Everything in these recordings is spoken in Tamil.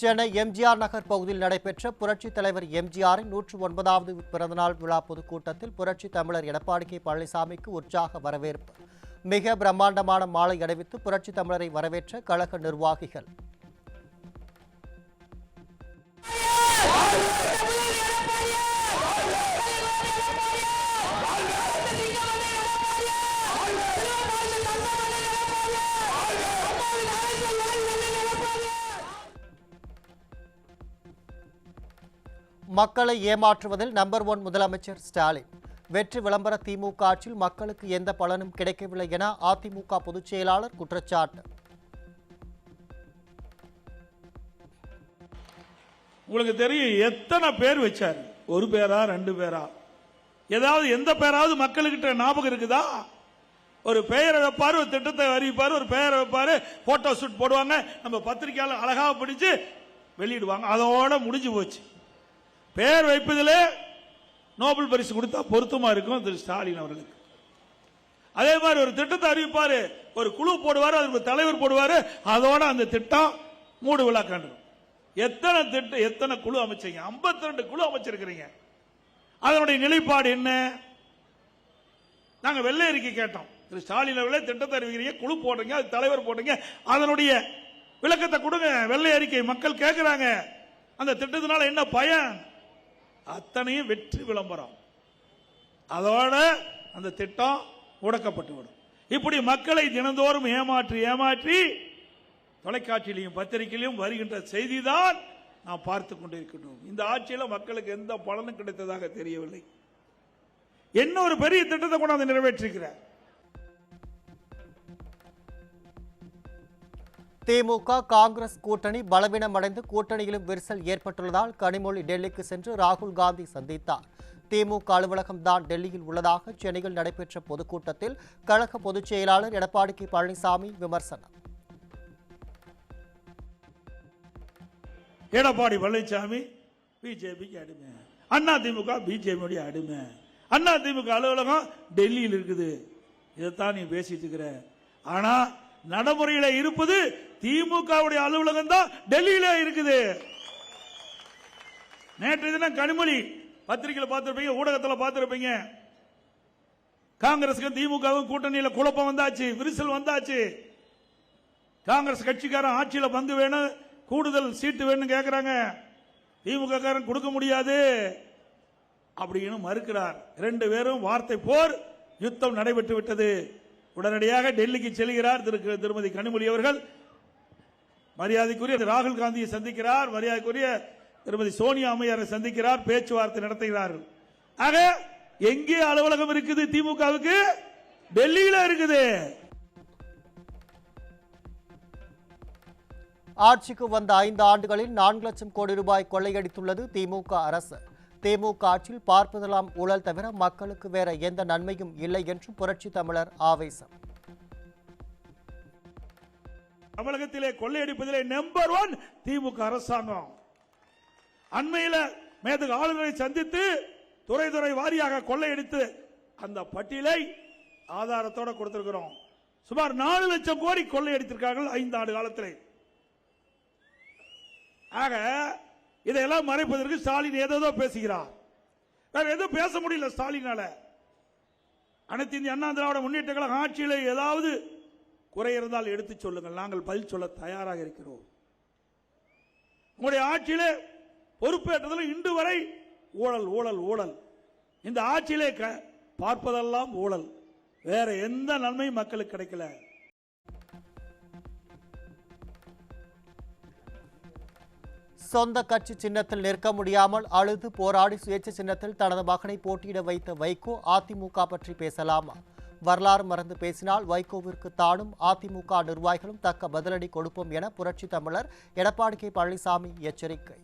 சென்னை எம்ஜிஆர் நகர் பகுதியில் நடைபெற்ற புரட்சித் தலைவர் எம்ஜிஆரின் 109வது பிறந்தநாள் விழா பொதுக்கூட்டத்தில் புரட்சி தமிழர் எடப்பாடி கே பழனிசாமிக்கு உற்சாக வரவேற்பு. மிக பிரம்மாண்டமான மாலை அணிவித்து புரட்சி தமிழரை வரவேற்ற கழக நிர்வாகிகள். மக்களை ஏமாற்றுவதில் நம்பர் 1 முதலமைச்சர் ஸ்டாலின். வெற்றி விளம்பர திமுக ஆட்சியில் மக்களுக்கு எந்த பலனும் கிடைக்கவில்லை என அதிமுக பொதுச் செயலாளர் குற்றச்சாட்டு. உங்களுக்கு தெரியும் எத்தனை பேர் வச்சார், ஒரு பேரா 2 பேரா, ஏதாவது எந்த பேராவது மக்களுக்கிட்ட ஞாபகம் இருக்குதா? ஒரு பெயரை வைப்பாரு, ஒரு திட்டத்தை அறிவிப்பாரு, ஒரு பெயரை வைப்பாரு, போட்டோ ஷூட் போடுவாங்க, நம்ம பத்திரிகையாளர் அழகாக பிடிச்சு வெளியிடுவாங்க, அதோட முடிஞ்சு போச்சு. பெயர் வைப்பதிலே நோபல் பரிசு கொடுத்தா பொருத்தமா இருக்கும் திரு ஸ்டாலின் அவர்களுக்கு. அதே மாதிரி ஒரு திட்டத்தை அறிவிப்பாரு, ஒரு குழு போடுவாரு, அதுக்கு தலைவர் போடுவாரு, அதோட அந்த திட்டம் மூடு விழா கண்டுரும். எத்தனை திட்டம், எத்தனை குழு அமைச்சீங்க? 52 குழு அமைச்சிருக்கிறீங்க. அதனுடைய நிலைப்பாடு என்ன? நாங்க வெள்ளை அறிக்கை கேட்டோம். திரு ஸ்டாலின் அவர்களே திட்டத்தை அறிவிக்கிறீங்க, குழு போடுறீங்க, அது தலைவர் போடுறீங்க, அதனுடைய விளக்கத்தை கொடுங்க. வெள்ளை அறிக்கை மக்கள் கேட்கிறாங்க. அந்த திட்டத்தினால என்ன பயன்? அத்தனையும் வெற்றி விளம்பரம். அதோட அந்த திட்டம் முடக்கப்பட்டுவிடும். இப்படி மக்களை தினந்தோறும் ஏமாற்றி ஏமாற்றி தொலைக்காட்சியிலையும் பத்திரிகையிலும் வருகின்ற செய்திதான் நாம் பார்த்து கொண்டிருக்கிறோம். இந்த ஆட்சியில் மக்களுக்கு எந்த பலனும் கிடைத்ததாக தெரியவில்லை. என்ன ஒரு பெரிய திட்டத்தை கொண்டாந்து நிறைவேற்றிருக்கிறார். திமுக காங்கிரஸ் கூட்டணி பலவீனமடைந்து கூட்டணியிலும் விரிசல் ஏற்பட்டுள்ளதால் கனிமொழி டெல்லிக்கு சென்று ராகுல் காந்தி சந்தித்தார். திமுக அலுவலகம் தான் டெல்லியில் உள்ளதாக சென்னையில் நடைபெற்ற பொதுக்கூட்டத்தில் கழக பொதுச் செயலாளர் எடப்பாடி கே பழனிசாமி விமர்சனம். எடப்பாடி பழனிசாமி பிஜேபிக்கு அடிமை, அண்ணா திமுக பிஜேபி அடிமை, அண்ணா திமுக அலுவலகம் டெல்லியில் இருக்குது. இதைத்தான் நீ பேசிட்டு இருக்கிற. ஆனா நடைமுறையில இருப்பது திமுக அலுவலகம் தான் டெல்லியில இருக்குது. நேற்று தினம் கனிமொழி பத்திரிகையில் பார்த்திருப்பீங்க, ஊடகத்தில் பார்த்திருப்பீங்க. காங்கிரஸ் திமுக கூட்டணியில் குழப்பம் வந்தாச்சு, விரிசல் வந்தாச்சு. காங்கிரஸ் கட்சிக்காரன் ஆட்சியில பங்கு வேணும், கூடுதல் சீட்டு வேணும் கேட்கிறாங்க. திமுக காரன் கொடுக்க முடியாது அப்படின்னு மறுக்கிறார். 2 பேரும் வார்த்தை போர் யுத்தம் நடைபெற்று விட்டது. உடனடியாக டெல்லிக்கு செல்கிறார் திருமதி கனிமொழி அவர்கள். மரியாதைக்குரிய ராகுல் காந்தியை சந்திக்கிறார், மரியாதைக்குரிய திருமதி சோனியா அம்மையாரை சந்திக்கிறார், பேச்சுவார்த்தை நடத்துகிறார்கள். ஆக எங்கே அலுவலகம் இருக்குது திமுகவுக்கு? டெல்லியில இருக்குது. ஆட்சிக்கு வந்த 5 ஆண்டுகளில் 4 லட்சம் கோடி ரூபாய் கொள்ளையடித்துள்ளது திமுக அரசு. திமுக ஆட்சியில் பார்ப்பதெல்லாம் ஊழல் தவிர மக்களுக்கு வேற எந்த நன்மையும் இல்லை என்றும் புரட்சி தமிழர் ஆவேசம். தமிழகத்திலே கொள்ளையடிப்பதிலே நம்பர் 1 திமுக அரசாங்கம். அண்மையில் மேதகு ஆளுநரை சந்தித்து துறை வாரியாக கொள்ளையடித்து அந்த பட்டியலை ஆதாரத்தோட கொடுத்திருக்கிறோம். சுமார் 4 லட்சம் கோடி கொள்ளையடித்திருக்கார்கள் 5 ஆண்டு காலத்தில். ஆக இதையெல்லாம் மறைப்பதற்கு ஸ்டாலின் ஏதோ பேசுகிறார். வேற எதுவும் பேச முடியல ஸ்டாலினால. அனைத்து இந்திய அண்ணா திராவிட முன்னேற்ற கழக ஆட்சியில் ஏதாவது குறை இருந்தால் எடுத்து சொல்லுங்கள், நாங்கள் பதில் சொல்ல தயாராக இருக்கிறோம். உங்களுடைய ஆட்சியிலே பொறுப்பேற்றதில் இன்று வரை ஊழல் ஊழல் ஊழல். இந்த ஆட்சியிலே பார்ப்பதெல்லாம் ஊழல், வேற எந்த நன்மையும் மக்களுக்கு கிடைக்கல. சொந்த கட்சி சின்னத்தில் நிற்க முடியாமல் அழுது போராடி சுயேட்சை சின்னத்தில் தனது மகனை போட்டியிட வைத்த வைகோ அதிமுக பற்றி பேசலாமா? வரலாறு மறந்து பேசினால் வைகோவிற்கு தானும் அதிமுக நிர்வாகிகளும் தக்க பதிலடி கொடுப்போம் என புரட்சி தமிழர் எடப்பாடி கே பழனிசாமி எச்சரிக்கை.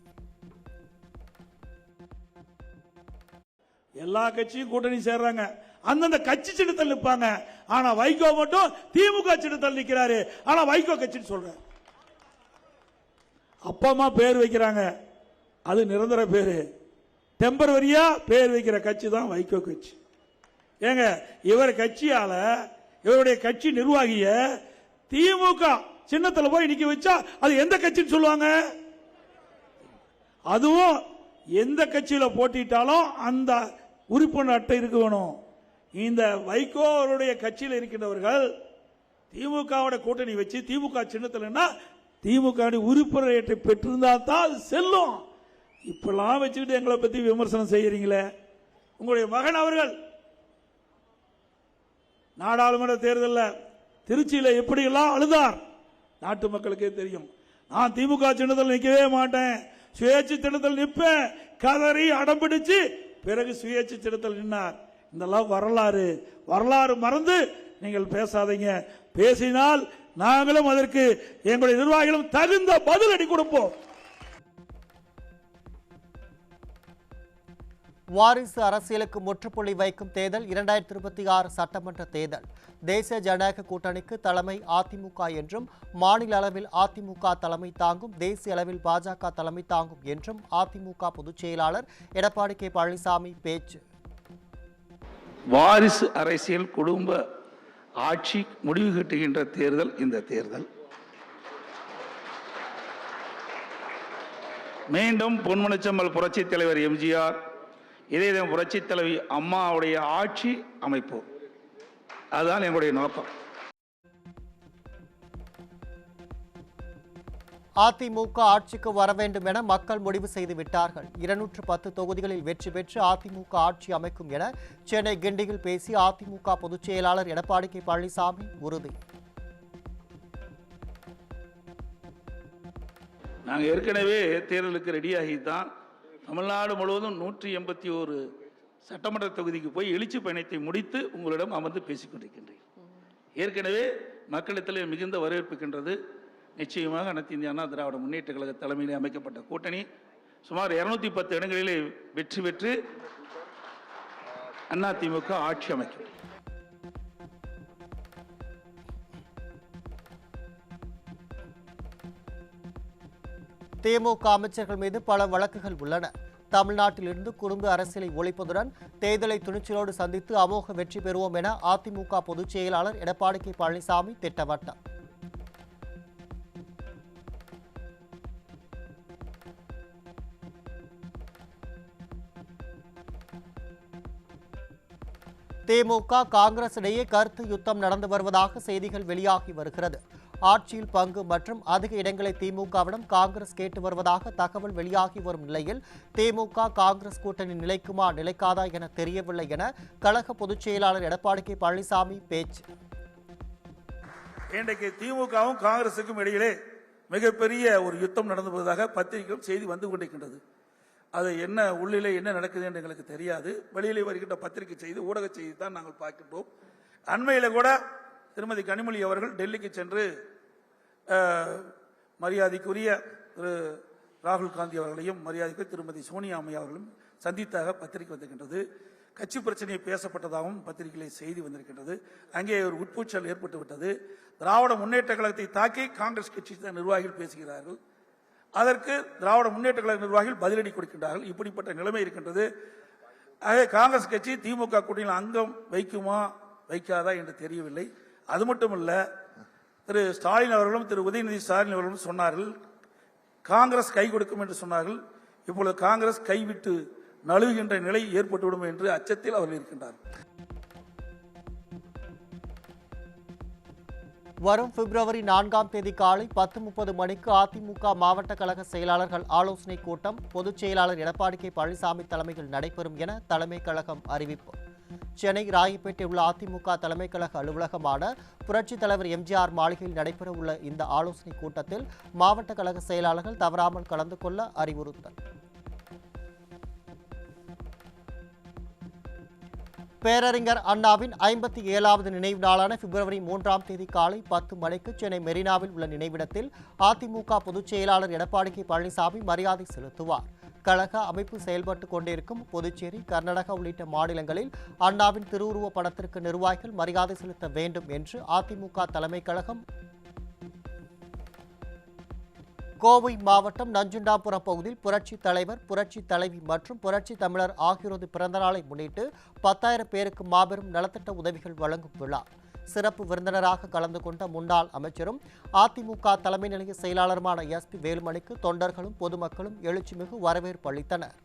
எல்லா கட்சியும் கூட்டணி சேர்றாங்க, அந்தந்த கட்சி சின்னத்தில் நிற்பாங்க. ஆனா வைகோ மட்டும் திமுக சின்னத்தில் நிற்கிறாரு. ஆனா வைகோ கட்சின்னு சொல்ற அப்பா அம்மா பேர் வைக்கிறாங்க, அது நிரந்தர பேரு. டெம்பரவரியா பேர் வைக்கிற கட்சி தான் வைகோ கட்சி. ஏங்க இவர் கட்சியால இவருடைய கட்சி நிர்வாகிய திமுக சின்னத்தில் போய் நிக்க வச்சா அது எந்த கட்சின்னு சொல்லுவாங்க? அதுவும் எந்த கட்சியில போட்டிட்டாலும் அந்த உறுப்பினர் அட்டை இருக்கணும். இந்த வைகோ அவருடைய கட்சியில் இருக்கின்றவர்கள் திமுகவோட கூட்டணி வச்சு திமுக சின்னத்தில்னா திமுக உறுப்பினர் அட்டை பெற்றிருந்தா தான் அது செல்லும். இப்பெல்லாம் வச்சுக்கிட்டு எங்களை பத்தி விமர்சனம் செய்யறீங்களே. உங்களுடைய மகன் அவர்கள் நாடாளுமன்ற தேர்தலில் திருச்சியில் எப்படியெல்லாம் அழுதார் நாட்டு மக்களுக்கே தெரியும். நான் திமுக சின்னத்தில் நிற்கவே மாட்டேன், சுயேட்சை சின்னத்தில் நிற்பேன், கதறி அடம்பிடிச்சு பிறகு சுயேட்சை சின்னத்தில் நின்னார். இதெல்லாம் வரலாறு மறந்து நீங்கள் பேசாதீங்க. பேசினால் நாங்களும் அதற்கு எங்களுடைய நிர்வாகிகளும் தகுந்த பதிலடி கொடுப்போம். வாரிசு அரசியலுக்கு முற்றுப்புள்ளி வைக்கும் தேர்தல் 2026 சட்டமன்ற தேர்தல். தேசிய ஜனநாயக கூட்டணிக்கு தலைமை அதிமுக என்றும், மாநில அளவில் அதிமுக தலைமை தாங்கும், தேசிய அளவில் பாஜக தலைமை தாங்கும் என்றும் அதிமுக பொதுச் செயலாளர் எடப்பாடி கே பழனிசாமி பேச்சு. வாரிசு அரசியல் குடும்ப ஆட்சி முடிவு கட்டுகின்ற தேர்தல் இந்த தேர்தல். மீண்டும் பொன்மனச்செம்மல் புரட்சி தலைவர் எம்ஜிஆர், இதே புரட்சி தலைவி அம்மாவுடைய ஆட்சி அமைப்பு, அதுதான் எங்களுடைய நோக்கம். அதிமுக ஆட்சிக்கு வர வேண்டும் என மக்கள் முடிவு செய்து விட்டார்கள். 210 தொகுதிகளில் வெற்றி பெற்று அதிமுக ஆட்சி அமைக்கும் என சென்னை கிண்டியில் பேசி அதிமுக பொதுச் செயலாளர் எடப்பாடி கே பழனிசாமி உறுதி. நாங்கள் ஏற்கனவே தேர்தலுக்கு ரெடியாகி தான் தமிழ்நாடு முழுவதும் 181 சட்டமன்ற தொகுதிக்கு போய் எழுச்சி பயணத்தை முடித்து உங்களிடம் அமர்ந்து பேசிக் கொண்டிருக்கின்றேன். ஏற்கனவே மக்களிடத்தில் மிகுந்த வரவேற்பிக்கின்றது. நிச்சயமாக அனைத்து இந்திய அண்ணா திராவிட முன்னேற்ற கழக தலைமையிலே அமைக்கப்பட்ட கூட்டணி சுமார் 210 இடங்களிலே வெற்றி பெற்று அதிமுக ஆட்சி அமைக்கும். திமுக அமைச்சர்கள் மீது பல வழக்குகள் உள்ளன. தமிழ்நாட்டிலிருந்து குடும்ப அரசியலை ஒழிப்பதுடன் தேர்தலை துணிச்சலோடு சந்தித்து அமோக வெற்றி பெறுவோம் என அதிமுக பொதுச் செயலாளர் எடப்பாடி கே பழனிசாமி திட்டவட்டம். திமுக காங்கிரஸ் இடையே கருத்து யுத்தம் நடந்து வருவதாக செய்திகள் வெளியாகி வருகிறது. ஆட்சியில் பங்கு மற்றும் அதிக இடங்களை திமுகவிடம் காங்கிரஸ் கேட்டு வருவதாக தகவல் வெளியாகி வரும் நிலையில் திமுக காங்கிரஸ் கூட்டணி நிலைக்குமா நிலைக்காதா என தெரியவில்லை என கழக பொதுச் செயலாளர் எடப்பாடி கே பழனிசாமி பேச்சு. இன்றைக்கு திமுகவும் காங்கிரசுக்கும் இடையிலே மிகப்பெரிய ஒரு யுத்தம் நடந்து வருவதாக பத்திரிகைகள் செய்தி வந்து கொண்டிருக்கின்றது. அது என்ன உள்ளிலே என்ன நடக்குது என்று எங்களுக்கு தெரியாது. வெளியிலே வருகின்ற பத்திரிகை செய்தி, ஊடக செய்தி தான் நாங்கள் பார்க்கின்றோம். அண்மையில் கூட திருமதி கனிமொழி அவர்கள் டெல்லிக்கு சென்று மரியாதைக்குரிய திரு ராகுல் காந்தி அவர்களையும் மரியாதைக்குரிய திருமதி சோனியா அம்மை அவர்களும் சந்தித்தாக பத்திரிகை வந்திருக்கின்றது. கட்சி பிரச்சனையை பேசப்பட்டதாகவும் பத்திரிகையில் செய்தி வந்திருக்கின்றது. அங்கே ஒரு உட்பூச்சல் ஏற்பட்டு விட்டது. திராவிட முன்னேற்ற கழகத்தை தாக்கி காங்கிரஸ் கட்சி நிர்வாகிகள் பேசுகிறார்கள். அதற்கு திராவிட முன்னேற்ற கழக நிர்வாகிகள் பதிலடி கொடுக்கின்றார்கள். இப்படிப்பட்ட நிலைமை இருக்கின்றது. ஆகவே காங்கிரஸ் கட்சி திமுக கூட்டணியில் அங்கம் வைக்குமா வைக்காதா என்று தெரியவில்லை. அது மட்டுமல்ல, திரு ஸ்டாலின் அவர்களும் திரு உதயநிதி ஸ்டாலின் அவர்களும் சொன்னார்கள் காங்கிரஸ் கை கொடுக்கும் என்று சொன்னார்கள். இப்பொழுது காங்கிரஸ் கைவிட்டு நழுவுகின்ற நிலை ஏற்பட்டுவிடும் என்று அச்சத்தில் அவர்கள் இருக்கின்றார்கள். வரும் பிப்ரவரி 4ஆம் தேதி காலை 10:30 மணிக்கு அதிமுக மாவட்ட கழக செயலாளர்கள் ஆலோசனை கூட்டம் பொதுச் செயலாளர் எடப்பாடி கே பழனிசாமி தலைமையில் நடைபெறும் என தலைமை கழகம் அறிவிப்பு. சென்னை ராயப்பேட்டை உள்ள அதிமுக தலைமை கழக அலுவலகமான புரட்சித் தலைவர் எம்ஜிஆர் மாளிகையில் நடைபெற உள்ள இந்த ஆலோசனை கூட்டத்தில் மாவட்ட கழக செயலாளர்கள் தவறாமல் கலந்து கொள்ள அறிவுறுத்தல். பேரறிஞர் அண்ணாவின் 57வது நினைவு நாளான பிப்ரவரி 3ஆம் தேதி காலை 10 மணிக்கு சென்னை மெரினாவில் உள்ள நினைவிடத்தில் அதிமுக பொதுச் செயலாளர் எடப்பாடி கே பழனிசாமி மரியாதை செலுத்துவார். கழக அமைப்பு செயல்பட்டு கொண்டிருக்கும் புதுச்சேரி, கர்நாடகா உள்ளிட்ட மாநிலங்களில் அண்ணாவின் திருவுருவ படத்திற்கு நிர்வாகிகள் மரியாதை செலுத்த வேண்டும் என்று அதிமுக தலைமை கழகம். கோவை மாவட்டம் நஞ்சுண்டாபுரம் பகுதியில் புரட்சி தலைவர், புரட்சி தலைவி மற்றும் புரட்சி தமிழர் ஆகியோரது பிறந்தநாளை முன்னிட்டு 10,000 பேருக்கு மாபெரும் நலத்திட்ட உதவிகள் வழங்கும் விழா. சிறப்பு விருந்தினராக கலந்து கொண்ட முன்னாள் அமைச்சரும் அதிமுக தலைமை நிலைய செயலாளருமான எஸ்பி வேலுமணிக்கு தொண்டர்களும் பொதுமக்களும் எழுச்சிமிகு வரவேற்பு அளித்தனர்.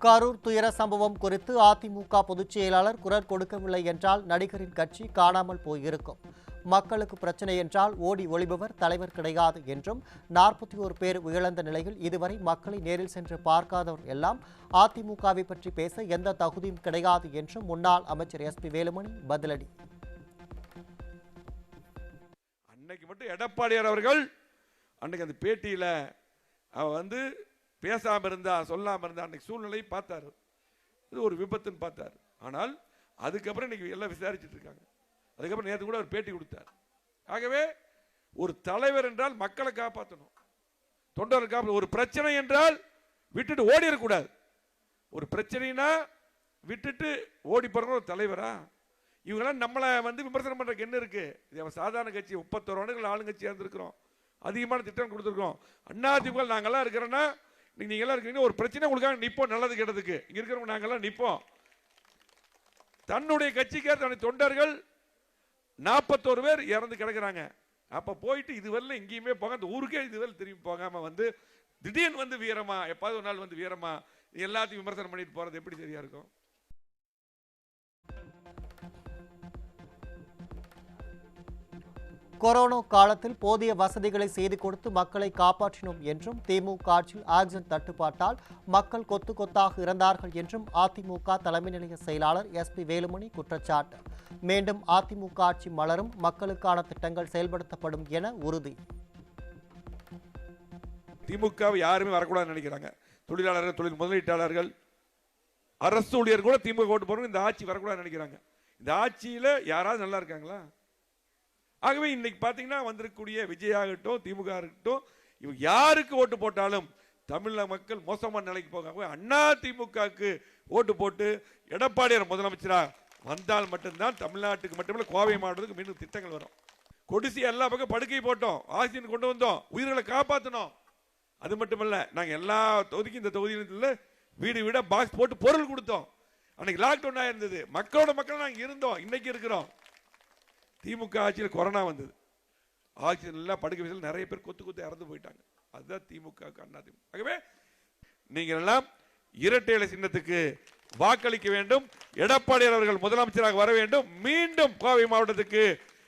கரூர் துயர சம்பவம் குறித்து அதிமுக பொதுச் செயலாளர் குரல் கொடுக்கவில்லை என்றால் நடிகரின் கட்சி காணாமல் போயிருக்கும். மக்களுக்கு பிரச்சனை என்றால் ஓடி ஒளிபவர் தலைவர் கிடையாது என்றும் 41 பேர் உயிரிழந்த நிலையில் இதுவரை மக்களை நேரில் சென்று பார்க்காதவர் எல்லாம் அதிமுகவை பற்றி பேச எந்த தகுதியும் கிடையாது என்றும் முன்னாள் அமைச்சர் எஸ்பி வேலுமணி பதிலடி. அன்னைக்கு மட்டும் எடப்பாடியார் அவர்கள் அன்னைக்கு அந்த பேட்டியில அவர் பேசாம இருந்தா சொல்லாம இருந்தா அன்னைக்கு சூழ்நிலையை பார்த்தாரு. இது ஒரு விபத்துன்னு பார்த்தாரு. ஆனால் அதுக்கப்புறம் இன்னைக்கு எல்லாம் விசாரிச்சுட்டு இருக்காங்க. அதுக்கப்புறம் நேற்று கூட ஒரு பேட்டி கொடுத்தார். ஆகவே ஒரு தலைவர் என்றால் மக்களை காப்பாற்றணும், தொண்டரை காப்பாற்றணும். ஒரு பிரச்சனை என்றால் விட்டுட்டு ஓடி இருக்கக்கூடாது. ஒரு பிரச்சனைனா விட்டுட்டு ஓடி போற ஒரு தலைவரா? இவங்கெல்லாம் நம்மளை விமர்சனம் பண்றதுக்கு என்ன இருக்கு? இது சாதாரண கட்சி, 31 ஆண்டுகள் ஆளுங்கட்சியா இருந்திருக்கிறோம், அதிகமான திட்டம் கொடுத்துருக்கோம். அதிமுக நாங்கெல்லாம் இருக்கிறோன்னா நீங்க எல்லாம் இருக்கீங்க, ஒரு பிரச்சனை உங்களுக்காக நிப்போம், நல்லது கெட்டதுக்கு இங்க இருக்கிறவங்க நாங்கெல்லாம் நிப்போம். தன்னுடைய கட்சிக்கார தன்னுடைய தொண்டர்கள் 41 பேர் இறந்து கிடக்குறாங்க. அப்ப போயிட்டு இதுவரை எங்கேயுமே போக, அந்த ஊருக்கே இதுவரை திரும்பி போகாம திடீர்னு வீரமா எப்பாவது ஒரு நாள் வீரமா எல்லாத்தையும் விமர்சனம் பண்ணிட்டு போறது எப்படி சரியா இருக்கும்? கொரோனா காலத்தில் போதிய வசதிகளை செய்து கொடுத்து மக்களை காப்பாற்றினோம் என்றும் திமுக ஆட்சியில் ஆக்சிஜன் தட்டுப்பாட்டால் மக்கள் கொத்து கொத்தாக இறந்தார்கள் என்றும் அதிமுக தலைமை நிலைய செயலாளர் எஸ்பி வேலுமணி குற்றச்சாட்டு. மீண்டும் அதிமுக ஆட்சி மலரும், மக்களுக்கான திட்டங்கள் செயல்படுத்தப்படும் என உறுதி. திமுக யாருமே வரக்கூடாதுன்னு நினைக்கிறாங்க. தொழிலாளர்கள், தொழில் முதலீட்டாளர்கள், அரசு ஊழியர் கூட திமுக ஓட்டு போறவங்க இந்த ஆட்சி வரக்கூடாதுன்னு நினைக்கிறாங்க. இந்த ஆட்சியில யாராவது நல்லா இருக்காங்களா? ஆகவே இன்னைக்கு பாத்தீங்கன்னா வந்திருக்கக்கூடிய விஜய் ஆகட்டும், திமுக ஆகட்டும், இவங்க யாருக்கு ஓட்டு போட்டாலும் தமிழக மக்கள் மோசமான நிலைக்கு போகாம அண்ணா திமுகவுக்கு ஓட்டு போட்டு எடப்பாடியார் முதலமைச்சரா வந்தால் மட்டும்தான் தமிழ்நாட்டுக்கு மட்டுமல்ல கோவை மாவட்டத்துக்கு மீண்டும் திட்டங்கள் வரும். கொடிசி எல்லா பக்கம் படுக்கை போட்டோம், ஆக்சிஜன் கொண்டு வந்தோம், உயிர்களை காப்பாற்றணும். அது மட்டுமல்ல, நாங்க எல்லா தொகுதிக்கும் இந்த தொகுதியில் வீடு வீட பாக்ஸ் போட்டு பொருள் கொடுத்தோம். அன்னைக்கு லாக்டவுன் ஆயிருந்தது, மக்களோட மக்கள் நாங்க இருந்தோம், இன்னைக்கு இருக்கிறோம். திமுக ஆட்சியில் கொரோனா வந்தது, ஆக்சிஜன் எல்லாம் படுக்கை வசதியில் நிறைய பேர் கொத்து இறந்து போயிட்டாங்க. அதுதான் திமுக அண்ணா திமுக. ஆகவே நீங்கள் எல்லாம் இரட்டை இலை சின்னத்துக்கு வாக்களிக்க வேண்டும். எடப்பாடியார் அவர்கள் முதலமைச்சராக வர வேண்டும். மீண்டும் கோவை மாவட்டத்துக்கு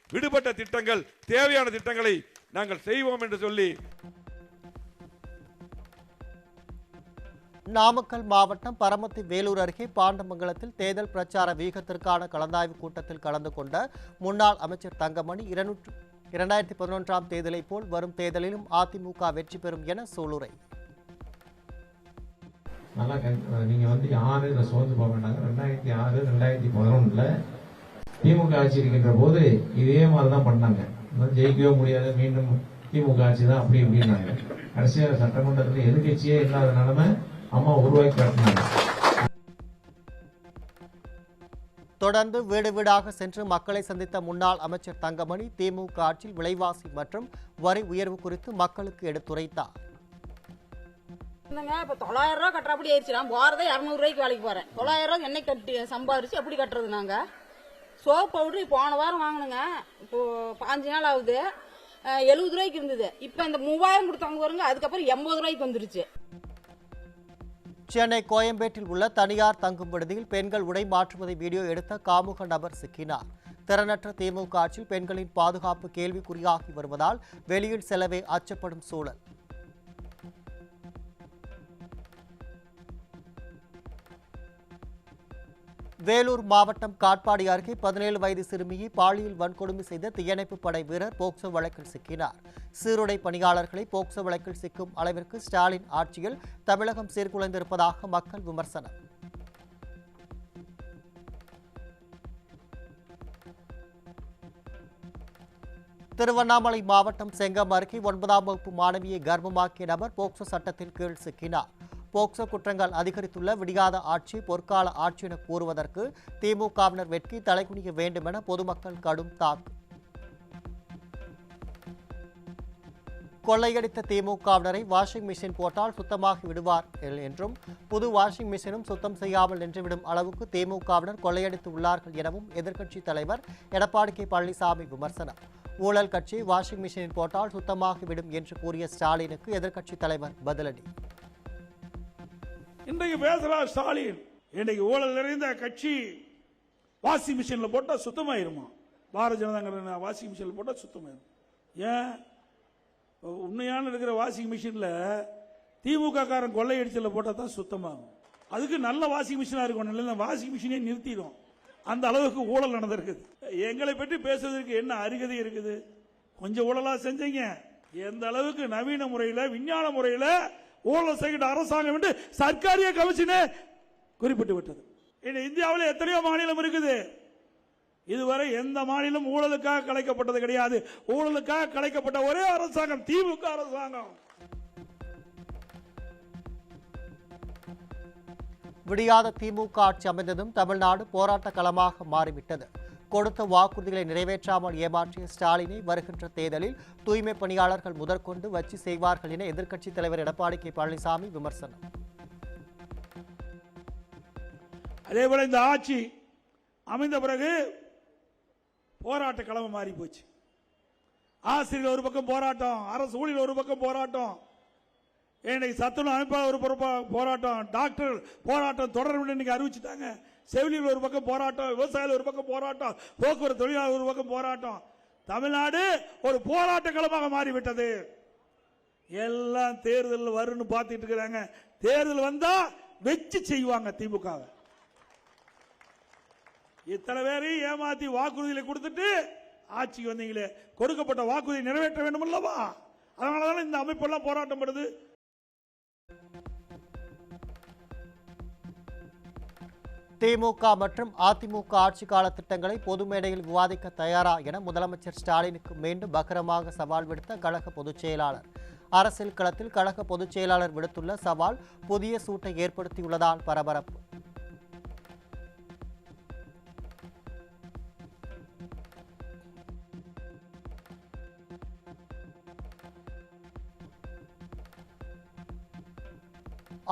விடுபட்ட திட்டங்கள், தேவையான திட்டங்களை நாங்கள் செய்வோம் என்று சொல்லி நாமக்கல் மாவட்டம் பரமத்தி வேலூர் அருகே பாண்டமங்கலத்தில் தேர்தல் பிரச்சார வீகத்திற்கான கலந்தாய்வு கூட்டத்தில் கலந்து கொண்ட முன்னாள் அமைச்சர் தங்கமணி 2011ஆம் தேர்தலை போல் வரும் தேர்தலிலும் அதிமுக வெற்றி பெறும் என சூளுரை. நீங்க யாரு சோர்ந்து போக வேண்டாங்க. 2006, 2011 திமுக ஆட்சி இருக்கின்ற போது இதே மாதிரிதான் பண்ணாங்க. ஜெயிக்கவே முடியாது, மீண்டும் திமுக ஆட்சி தான் அப்படி இப்படின்னாங்க. கடைசியாக சட்டமன்றத்தில் எதிர்கட்சியே இல்லாத நிலைமை அம்மா உருவாக்கி காட்டினாங்க. தொடர்ந்து வீடு வீடாக சென்று மக்களை சந்தித்த முன்னாள் அமைச்சர் தங்கமணி திமுக ஆட்சியில் விலைவாசி மற்றும் வரி உயர்வு குறித்து மக்களுக்கு எடுத்துரைத்தார். இப்ப 900 ரூபாய் கட்டுறபடி ஆயிடுச்சு. நான் போறதே 200 ரூபாய்க்கு வேலைக்கு போறேன். 900 ரூபாய் என்னை கட்டி சம்பாதிச்சு எப்படி கட்டுறது? நாங்க சோப் பவுடர் போன வாரம் வாங்கினுங்க, இப்போ 5 நாள் ஆகுது. 70 ரூபாய்க்கு இருந்தது, இப்ப இந்த 3000 கொடுத்தாங்க பாருங்க, அதுக்கப்புறம் 80 ரூபாய்க்கு வந்துருச்சு. சென்னை கோயம்பேட்டில் உள்ள தனியார் தங்கும் விடுதியில் பெண்கள் உடை மாற்றுவதை வீடியோ எடுத்த காமுக நபர் சிக்கினார். திறனற்ற திமுக ஆட்சியில் பெண்களின் பாதுகாப்பு கேள்விக்குறியாகி வருவதால் வெளியில் செல்லவே அச்சப்படும் சூழல். வேலூர் மாவட்டம் காட்பாடி அருகே 17 வயது சிறுமியை பாலியல் வன்கொடுமை செய்த தீயணைப்பு படை வீரர் போக்சோ வழக்கில் சிக்கினார். சீருடை பணியாளர்களை போக்சோ வழக்கில் சிக்கும் அளவிற்கு ஸ்டாலின் ஆட்சியில் தமிழகம் சீர்குலைந்திருப்பதாக மக்கள் விமர்சனம். திருவண்ணாமலை மாவட்டம் செங்கம் அருகே 9ஆம் வகுப்பு மாணவியை கர்ப்பமாக்கிய நபர் போக்சோ சட்டத்தின் கீழ் சிக்கினார். போக்சோ குற்றங்கள் அதிகரித்துள்ள விடியாத ஆட்சி பொற்கால ஆட்சி என கூறுவதற்கு திமுகவினர் வெட்கி தலைகுனிய வேண்டும் என பொதுமக்கள் கடும் தாக்கு. கொள்ளையடித்த திமுகவினரை வாஷிங் மிஷின் போட்டால் சுத்தமாகி விடுவார் என்றும் புது வாஷிங் மிஷினும் சுத்தம் செய்யாமல் நின்றுவிடும் அளவுக்கு திமுகவினர் கொள்ளையடித்து உள்ளார்கள் எனவும் எதிர்க்கட்சி தலைவர் எடப்பாடி கே பழனிசாமி விமர்சனம். ஊழல் கட்சி வாஷிங் மிஷினில் போட்டால் சுத்தமாகிவிடும் என்று கூறிய ஸ்டாலினுக்கு எதிர்க்கட்சி தலைவர் பதிலடி. இன்றைக்கு பேசுறார் ஸ்டாலின், இன்றைக்கு ஊழல் நிறைந்த கட்சி வாஷிங் மிஷினில் போட்டால் சுத்தமாயிருமா? பாரதிய ஜனதா வாஷிங் மிஷினில் போட்டால் சுத்தமாயிரும். ஏன் உண்மையான இருக்கிற வாஷிங் மிஷினில் திமுக காரன் கொள்ளையடிச்சல போட்டால் தான் சுத்தமாகும். அதுக்கு நல்ல வாஷிங் மிஷினாக இருக்கும், நல்ல வாஷிங் மிஷினே நிறுத்திடும். அந்த அளவுக்கு ஊழல் நடந்திருக்குது. எங்களை பற்றி பேசுவதற்கு என்ன அருகதை இருக்குது? கொஞ்சம் ஊழலா செஞ்சீங்க. எந்த அளவுக்கு நவீன முறையில் விஞ்ஞான முறையில் ஊழல் செய்கிற அரசாங்கம் என்று சர்க்காரிய கமிஷனே குறிப்பிட்டு விட்டது. இந்தியாவில் எத்தனையோ மாநிலம் இருக்குது. இதுவரை எந்த மாநிலம் ஊழலுக்காக கலைக்கப்பட்டது கிடையாது. ஊழலுக்காக கலைக்கப்பட்ட ஒரே அரசாங்கம் திமுக அரசாங்கம். விடியாத திமுக ஆட்சி அமைந்ததும் தமிழ்நாடு போராட்ட களமாக மாறிவிட்டது. கொடுத்த வாக்குறுதிகளை நிறைவேற்றாமல் ஏமாற்றிய ஸ்டாலினை வருகின்ற தேர்தலில் தூய்மை பணியாளர்கள் முதற்கொண்டு வச்சு செய்வார்கள் என எதிர்க்கட்சித் தலைவர் எடப்பாடி கே பழனிசாமி விமர்சனம். அதேபோல இந்த ஆட்சி அமைந்த பிறகு போராட்ட களம் மாறி போச்சு. ஆசிரியர் ஒரு பக்கம் போராட்டம், அரசு ஊழியர் ஒரு பக்கம் போராட்டம், இன்னைக்கு சத்துணவு அமைப்பாளர் ஒரு போராட்டம், டாக்டர் போராட்டம் தொடரும் இன்னைக்கு அறிவிச்சுட்டாங்க. செவிலியர் ஒரு பக்கம் போராட்டம், விவசாயிகள் ஒரு பக்கம் போராட்டம், போக்குவரத்து தொழிலாளர் ஒரு பக்கம் போராட்டம். தமிழ்நாடு ஒரு போராட்ட களமாக மாறிவிட்டது. எல்லாம் தேர்தல் வரும்னு பார்த்துட்டு இருக்கிறாங்க. தேர்தல் வந்தா வெச்சு செய்வாங்க திமுக. இத்தனை பேரையும் ஏமாத்தி வாக்குறுதிகளை கொடுத்துட்டு ஆட்சிக்கு வந்தீங்களே, கொடுக்கப்பட்ட வாக்குறுதி நிறைவேற்ற வேண்டும் அல்லவா? அதனாலதான் இந்த அமைப்பெல்லாம் போராட்டம் பண்ணுது. திமுக மற்றும் அதிமுக ஆட்சி கால திட்டங்களை பொது மேடையில் விவாதிக்க தயாரா என முதலமைச்சர் ஸ்டாலினுக்கு மீண்டும் பகிரமாக சவால் விடுத்த கழக பொதுச் செயலாளர். அரசியல் களத்தில் கழக பொதுச் செயலாளர் விடுத்துள்ள சவால் புதிய சூட்டை ஏற்படுத்தியுள்ளதால் பரபரப்பு.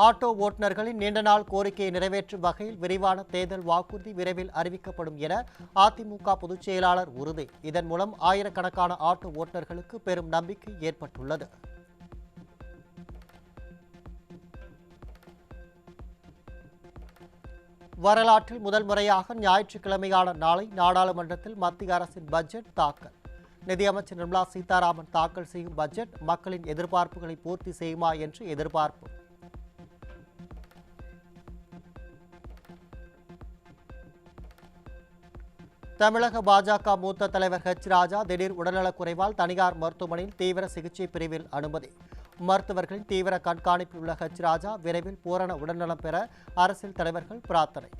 ஆட்டோ ஓட்டுநர்களின் நீண்ட நாள் கோரிக்கையை நிறைவேற்றும் வகையில் விரிவான தேர்தல் வாக்குறுதி விரைவில் அறிவிக்கப்படும் என அதிமுக பொதுச் செயலாளர் உறுதி. இதன் மூலம் ஆயிரக்கணக்கான ஆட்டோ ஓட்டுநர்களுக்கு பெரும் நம்பிக்கை ஏற்பட்டுள்ளது. வரலாற்றில் முதல் முறையாக ஞாயிற்றுக்கிழமையான நாளை நாடாளுமன்றத்தில் மத்திய அரசின் பட்ஜெட் தாக்கல். நிதியமைச்சர் நிர்மலா சீதாராமன் தாக்கல் செய்யும் பட்ஜெட் மக்களின் எதிர்பார்ப்புகளை பூர்த்தி செய்யுமா என்று எதிர்பார்ப்பு. தமிழக பாஜக மூத்த தலைவர் ஹெச் ராஜா திடீர் உடல்நலக்குறைவால் தனியார் மருத்துவமனையில் தீவிர சிகிச்சை பிரிவில் அனுமதி. மருத்துவர்களின் தீவிர கண்காணிப்பில் உள்ள ஹெச் ராஜா விரைவில் பூரண உடல்நலம் பெற அரசியல் தலைவர்கள் பிரார்த்தனை.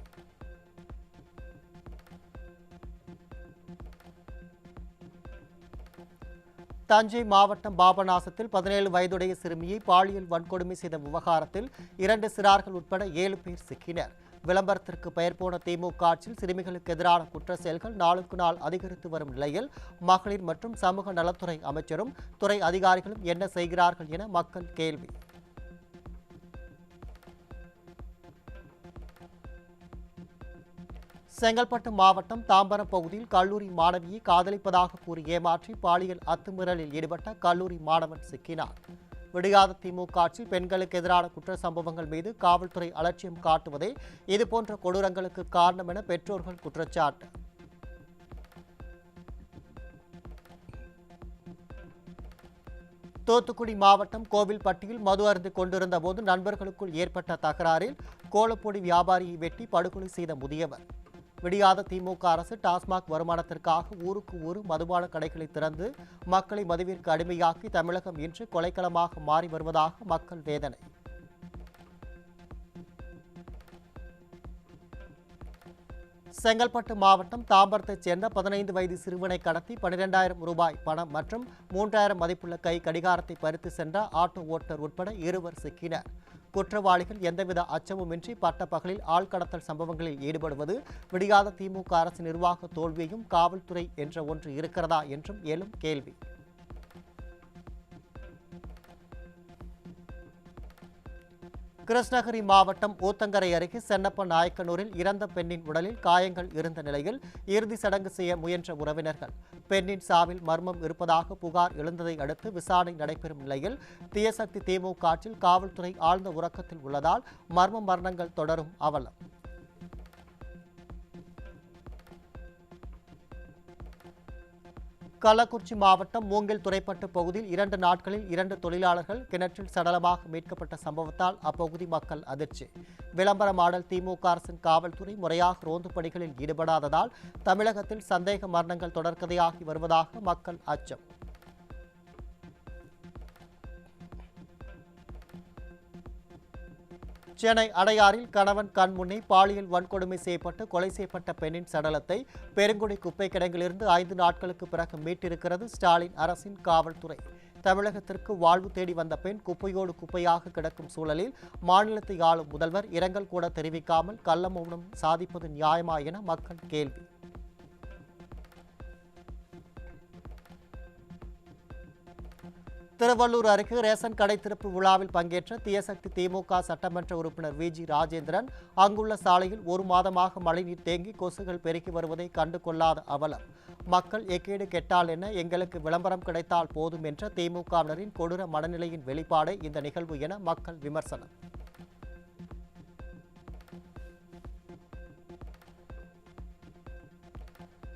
தஞ்சை மாவட்டம் பாபநாசத்தில் 17 வயதுடைய சிறுமியை பாலியல் வன்கொடுமை செய்த விவகாரத்தில் 2 சிறார்கள் உட்பட 7 பேர் சிக்கினர். விளம்பரத்திற்கு பெயர் போன திமுக ஆட்சியில் சிறுமிகளுக்கு எதிரான குற்ற செயல்கள் நாளுக்கு நாள் அதிகரித்து வரும் நிலையில் மகளிர் மற்றும் சமூக நலத்துறை அமைச்சரும் துறை அதிகாரிகளும் என்ன செய்கிறார்கள் என மக்கள் கேள்வி. செங்கல்பட்டு மாவட்டம் தாம்பரம் பகுதியில் கல்லூரி மாணவியை காதலிப்பதாக கூறி ஏமாற்றி பாலியல் அத்துமீறலில் ஈடுபட்ட கல்லூரி மாணவன் சிக்கினார். விடியாத திமுக ஆட்சியில் பெண்களுக்கு எதிரான குற்ற சம்பவங்கள் மீது காவல்துறை அலட்சியம் காட்டுவதே இதுபோன்ற கொடூரங்களுக்கு காரணம் என பெற்றோர்கள் குற்றச்சாட்டு. தூத்துக்குடி மாவட்டம் கோவில்பட்டியில் மது அருந்து கொண்டிருந்த போது நண்பர்களுக்குள் ஏற்பட்ட தகராறில் கோலப்பொடி வியாபாரியை வெட்டி படுகொலை செய்த முதியவர். விடியாத திமுக அரசு டாஸ்மாக் வருமானத்திற்காக ஊருக்கு ஊர் மதுபான கடைகளை திறந்து மக்களை மதுவிற்கு அடிமையாக்கி தமிழகம் இன்று கொலைக்களமாக மாறி வருவதாக மக்கள் வேதனை. செங்கல்பட்டு மாவட்டம் தாம்பரத்தைச் சேர்ந்த 15 வயது சிறுவனை கடத்தி 12,000 ரூபாய் பணம் மற்றும் 3,000 மதிப்புள்ள கை கடிகாரத்தை பறித்து சென்ற ஆட்டோ ஓட்டுநர் உட்பட 2 சிக்கினர். குற்றவாளிகள் எந்தவித அச்சமுமின்றி பட்ட பகலில் ஆள்கடத்தல் சம்பவங்களில் ஈடுபடுவது விடியாத திமுக அரசு நிர்வாக தோல்வியும் காவல்துறை என்ற ஒன்று இருக்கிறதா என்றும் எழும் கேள்வி. கிருஷ்ணகிரி மாவட்டம் ஊத்தங்கரை அருகே சென்னப்ப நாயக்கனூரில் இறந்த பெண்ணின் உடலில் காயங்கள் இருந்த நிலையில் இறுதி சடங்கு செய்ய முயன்ற உறவினர்கள் பெண்ணின் சாவில் மர்மம் இருப்பதாக புகார் எழுந்ததை அடுத்து விசாரணை நடைபெறும் நிலையில் தீயசக்தி திமுக ஆட்சியில் காவல்துறை ஆழ்ந்த உறக்கத்தில் உள்ளதால் மர்ம மரணங்கள் தொடரும் அவலம். கள்ளக்குறிச்சி மாவட்டம் மூங்கில் துறைப்பட்டு பகுதியில் 2 நாட்களில் 2 தொழிலாளர்கள் கிணற்றில் சடலமாக மீட்கப்பட்ட சம்பவத்தால் அப்பகுதி மக்கள் அதிர்ச்சி. விளம்பர மாடல் திமுக அரசின் காவல்துறை முறையாக ரோந்து பணிகளில் ஈடுபடாததால் தமிழகத்தில் சந்தேக மரணங்கள் தொடர்கதையாகி வருவதாக மக்கள் அச்சம். சென்னை அடையாறில் கணவன் கண்முன்னே பாலியல் வன்கொடுமை செய்யப்பட்டு கொலை செய்யப்பட்ட பெண்ணின் சடலத்தை பெருங்குடி குப்பை கிடங்கிலிருந்து 5 நாட்களுக்கு பிறகு மீட்டிருக்கிறது ஸ்டாலின் அரசின் காவல்துறை. தமிழகத்திற்கு வாழ்வு தேடி வந்த பெண் குப்பையோடு குப்பையாக கிடக்கும் சூழலில் மாநிலத்தை ஆளும் முதல்வர் இரங்கல் கூட தெரிவிக்காமல் கள்ள மௌனம் சாதிப்பது நியாயமா என மக்கள் கேள்வி. திருவள்ளூர் அருகே ரேஷன் கடை திறப்பு விழாவில் பங்கேற்ற தீயசக்தி திமுக சட்டமன்ற உறுப்பினர் விஜி ராஜேந்திரன் அங்குள்ள சாலையில் 1 மாதமாக மழைநீர் தேங்கி கொசுகள் பெருகி வருவதை கண்டு கொள்ளாத அவலம். மக்கள் எக்கேடு கெட்டால் என்ன, எங்களுக்கு விளம்பரம் கிடைத்தால் போதும் என்ற திமுகவினரின் கொடூர மனநிலையின் வெளிப்பாடே இந்த நிகழ்வு என மக்கள் விமர்சனம்.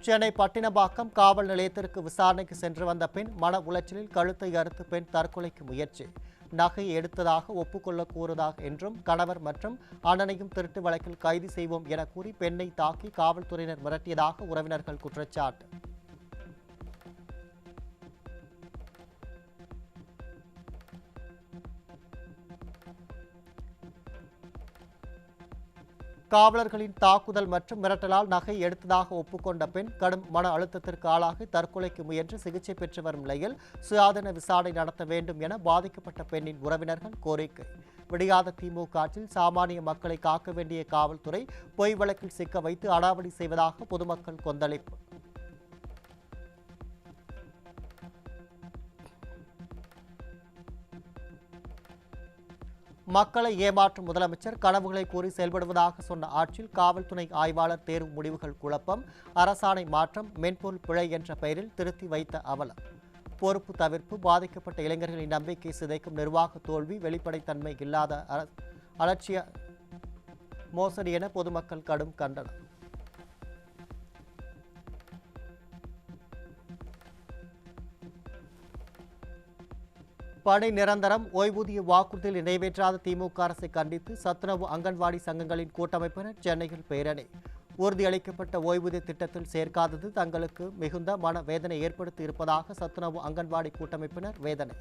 சென்னை பட்டினப்பாக்கம் காவல் நிலையத்திற்கு விசாரணைக்கு சென்று வந்த பெண் மன உளைச்சலில் கழுத்தை அறுத்து பெண் தற்கொலைக்கு முயற்சி. நகையை எடுத்ததாக ஒப்புக்கொள்ள கூறுவதாக என்றும் கணவர் மற்றும் அண்ணனையும் திருட்டு வழக்கில் கைது செய்வோம் என கூறி பெண்ணை தாக்கி காவல்துறையினர் மிரட்டியதாக உறவினர்கள் குற்றச்சாட்டு. காவலர்களின் தாக்குதல் மற்றும் மிரட்டலால் நகை எடுத்ததாக ஒப்புக்கொண்ட பெண் கடும் மன அழுத்தத்திற்கு ஆளாகி தற்கொலைக்கு முயன்று சிகிச்சை பெற்று வரும் நிலையில் சுயாதீன விசாரணை நடத்த வேண்டும் என பாதிக்கப்பட்ட பெண்ணின் உறவினர்கள் கோரிக்கை. விடியாத திமுக ஆட்சியில் சாமானிய மக்களை காக்க வேண்டிய காவல்துறை பொய் வழக்கில் சிக்க வைத்து அடாவடி செய்வதாக பொதுமக்கள் கொந்தளிப்பு. மக்களை ஏமாற்றும் முதலமைச்சர் கனவுகளை கூறி செயல்படுவதாக சொன்ன ஆட்சியில் காவல்துறை ஆய்வாளர் தேர்வு முடிவுகள் குழப்பம், அரசாணை மாற்றம், மென்பொருள் பிழை என்ற பெயரில் திருத்தி வைத்த அவலம். பொறுப்பு தவிர்ப்பு, பாதிக்கப்பட்ட இளைஞர்களின் நம்பிக்கை சிதைக்கும் நிர்வாக தோல்வி, வெளிப்படைத்தன்மை இல்லாத அலட்சிய மோசடி என பொதுமக்கள் கடும் கண்டனம். பணி நிரந்தரம், ஓய்வூதிய வாக்குறுதியில் நிறைவேற்றாத திமுக அரசை கண்டித்து சத்துணவு அங்கன்வாடி சங்கங்களின் கூட்டமைப்பினர் சென்னையில் பேரணி. உறுதியளிக்கப்பட்ட ஓய்வூதிய திட்டத்தில் சேர்க்காதது தங்களுக்கு மிகுந்த மன வேதனை ஏற்படுத்தி இருப்பதாக சத்துணவு அங்கன்வாடி கூட்டமைப்பினர் வேதனை.